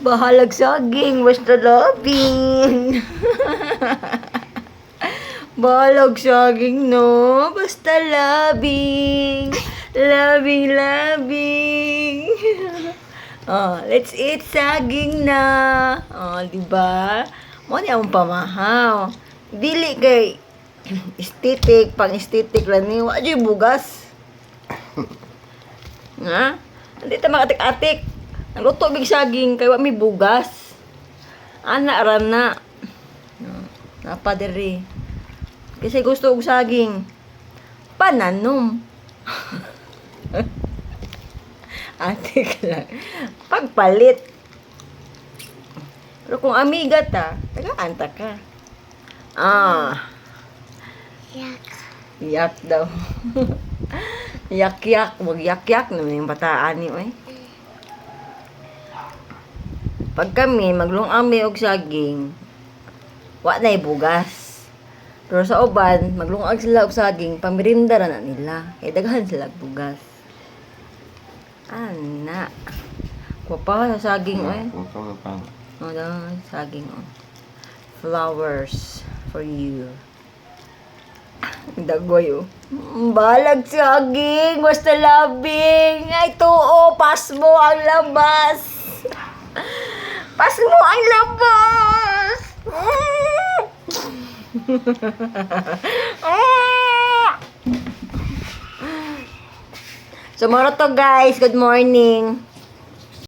Bahalag saging, basta labing. Bahalag saging, no? Basta labing. Labing, labing. Oh, let's eat saging na. Oh, diba? Mo ni ang pamahaw. Dili kay estetik, pang estetik lang ni. Wa jud bugas. Nga? Hindi ta makatik-atik. Nagluto big saging kay wa mi bugas. Ana ra na. Napa diri. Kasi gusto og saging. Pananom. Atik lang. Pagpalit. Pero kung amiga ta, tagaan ta ka. Yak. Yak daw. Yak-yak. Huwag yak-yak naman yung bataan niyo eh. Pag kami, maglungami og saging, wa na bugas. Pero sa uban, maglungag sila og saging, pamirinda ra na nila. Kaya daghan sila og bugas. Ana. Kuha pa sa saging eh. Oh, saging oh. Flowers for you. Dagoy oh. Balag saging, basta labing. Ay tuo, pas mo ang labas. Pas mo ang labas. So, moro to guys. Good morning.